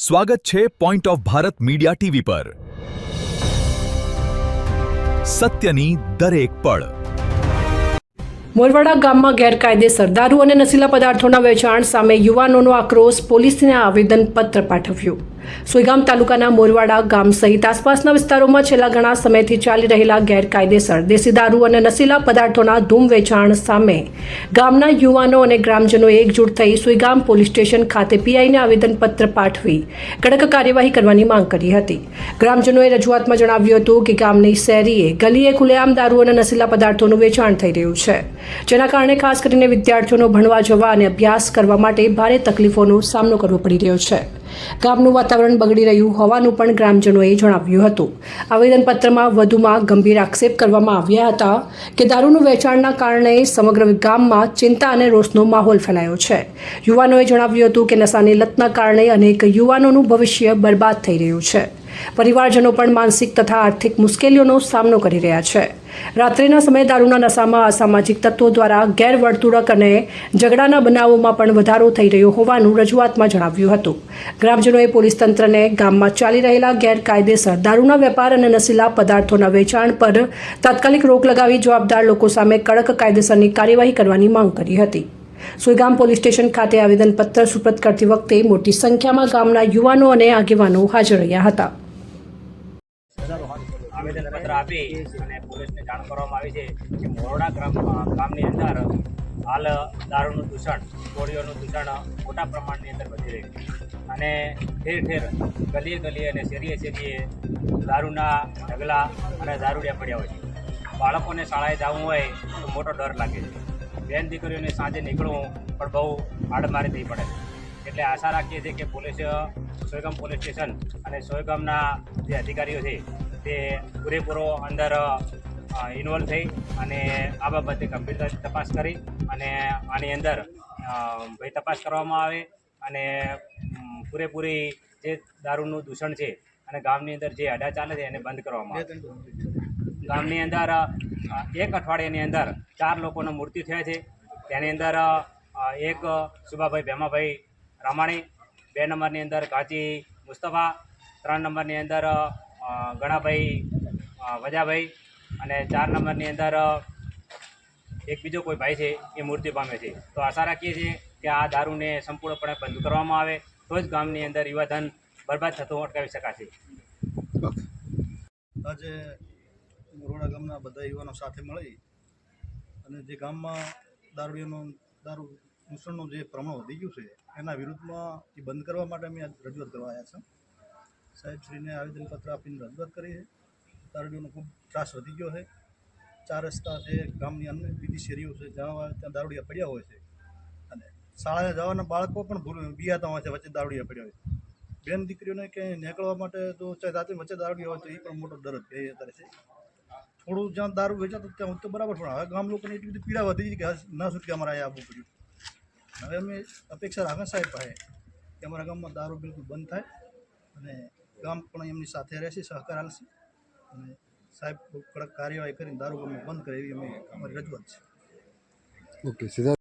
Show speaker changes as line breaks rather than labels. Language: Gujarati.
સ્વાગત છે point of Bharat media TV પર સત્યની દરેક પળ।
મોરવાડા ગામમાં ગેરકાયદેસર દારૂ અને નશીલા પદાર્થોના વેચાણ સામે યુવાનોનો આક્રોશ, પોલીસને આવેદનપત્ર પાઠવ્યું। સુઈગામ તાલુકાના મોરવાડા ગામ સહિત આસપાસના વિસ્તારોમાં છેલ્લા ઘણા સમયથી ચાલી રહેલા ગેરકાયદેસર દેશી દારૂ અને નશીલા પદાર્થોના ધૂમ વેચાણ સામે ગામના યુવાનો અને ગ્રામજનોએ એકજૂટ થઈ સુઈગામ પોલીસ સ્ટેશન ખાતે પીઆઈને આવેદનપત્ર પાઠવી કડક કાર્યવાહી કરવાની માંગ કરી હતી। ગ્રામજનોએ રજૂઆતમાં જણાવ્યું હતું કે ગામની શેરીએ ગલીએ ખુલ્લેઆમ દારૂ અને નશીલા પદાર્થોનું વેચાણ થઈ રહ્યું છે, જેના કારણે ખાસ કરીને વિદ્યાર્થીઓનો ભણવા જવા અને અભ્યાસ કરવા માટે ભારે તકલીફોનો સામનો કરવો પડી રહ્યો છે। ગામનું વાતાવરણ બગડી રહ્યું હોવાનું પણ ગ્રામજનોએ જણાવ્યું હતું। આવેદનપત્રમાં વધુમાં ગંભીર આક્ષેપ કરવામાં આવ્યા હતા કે દારૂનું વેચાણના કારણે સમગ્ર ગામમાં ચિંતા અને રોષનો માહોલ ફેલાયો છે। યુવાનોએ જણાવ્યું હતું કે નશાની લતના કારણે અનેક યુવાનોનું ભવિષ્ય બરબાદ થઈ રહ્યું છે। પરિવારજનો પણ માનસિક તથા આર્થિક મુશ્કેલીઓનો સામનો કરી રહ્યા છે। રાત્રિના સમયે દારૂના નશામાં અસામાજિક તત્વો દ્વારા ગેરવર્તણૂક અને ઝઘડાના બનાવોમાં પણ વધારો થઈ રહ્યો હોવાનું રજૂઆતમાં જણાવ્યું હતું। ગ્રામજનોએ પોલીસ તંત્રને ગામમાં ચાલી રહેલા ગેરકાયદેસર દારૂના વેપાર અને નશીલા પદાર્થોના વેચાણ પર તાત્કાલિક રોક લગાવી જવાબદાર લોકો સામે કડક કાયદેસરની કાર્યવાહી કરવાની માંગ કરી હતી। સુઈગામ પોલીસ સ્ટેશન ખાતે આવેદનપત્ર સુપરત કરતી વખતે મોટી સંખ્યામાં ગામના યુવાનો અને આગેવાનો હાજર રહ્યા હતા।
આવેદનપત્ર આપી અને પોલીસને જાણ કરવામાં આવી છે કે મોરવાડા ગામની અંદર હાલ દારૂનું દૂષણ, કોળીઓનું દૂષણ મોટા પ્રમાણની અંદર વધી રહ્યું છે અને ઠેર ઠેર ગલીએ ગલીએ અને શેરીએ શેરીએ દારૂના ઢગલા અને દારૂડિયા પડ્યા હોય છે। બાળકોને શાળાએ જવું હોય તો મોટો ડર લાગે છે। બેન દીકરીઓને સાંજે નીકળવું પણ બહુ હાડમારી થઈ પડે છે। એટલે આશા રાખીએ છીએ કે પોલીસ, સોયગામ પોલીસ સ્ટેશન અને સોયગામના જે અધિકારીઓ છે તે પૂરેપૂરો અંદર ઇન્વોલ્વ થઈ અને આ બાબતે ગંભીરતાથી તપાસ કરી અને આની અંદર ભાઈ તપાસ કરવામાં આવે અને પૂરેપૂરી જે દારૂનું દૂષણ છે અને ગામની અંદર જે અડા ચાલે છે એને બંધ કરવામાં આવે। ગામની અંદર એક અઠવાડિયાની અંદર 4 લોકોના મૃત્યુ થયા છે। તેની અંદર એક સુભાભાઈ ભેમાભાઈ રામાણી, 2 નંબરની અંદર કાચી મુસ્તફા, 3 નંબરની અંદર ગણાભાઈ વજાભાઈ અને 4 નંબરની અંદર એક બીજો કોઈ ભાઈ છે એ મૃત્યુ પામે છે। તો આશા રાખીએ છીએ કે આ દારૂને સંપૂર્ણપણે બંધ કરવામાં આવે તો જ ગામની અંદર યુવાધન બરબાદ થતું અટકાવી શકાશે।
આજે મોરવાડા ગામના બધા યુવાનો સાથે મળી અને જે ગામમાં દારૂ દૂષણનું જે પ્રમાણ વધી ગયું છે એના વિરુદ્ધમાં એ બંધ કરવા માટે અમે રજૂઆત કરવા આવ્યા છે। સાહેબશ્રીને આવેદનપત્ર આપીને રજૂઆત કરી છે। દારૂડીઓનો ખૂબ ત્રાસ વધી ગયો છે। 4 રસ્તા છે ગામની અંદર, બીજી શેરીઓ છે ત્યાં દારૂડિયા પડ્યા હોય છે અને શાળાએ જવાના બાળકો પણ બિયાતા હોય છે, વચ્ચે દારૂડિયા પડ્યા હોય છે। બેન દીકરીઓને ક્યાંય નીકળવા માટે તો રાતે વચ્ચે દારૂડિયા હોય તો એ પણ મોટો ડર જ એ અત્યારે છે। થોડું જ્યાં દારૂ વેચાતું ત્યાં તો બરાબર, પણ હવે ગામ લોકોને એટલી બધી પીડા વધી કે ના છૂટકે અમારે અહીંયા આવવું પડ્યું। હવે અમે અપેક્ષા રાખે સાહેબ પાસે કે અમારા ગામમાં દારૂ બિલકુલ બંધ થાય અને ગામ પણ એમની સાથે રહેશે, સહકાર આપશે અને સાહેબ કડક કાર્યવાહી કરીને દારૂ બંધ કરે એવી અમારી રજૂઆત છે।
ઓકે, સીધા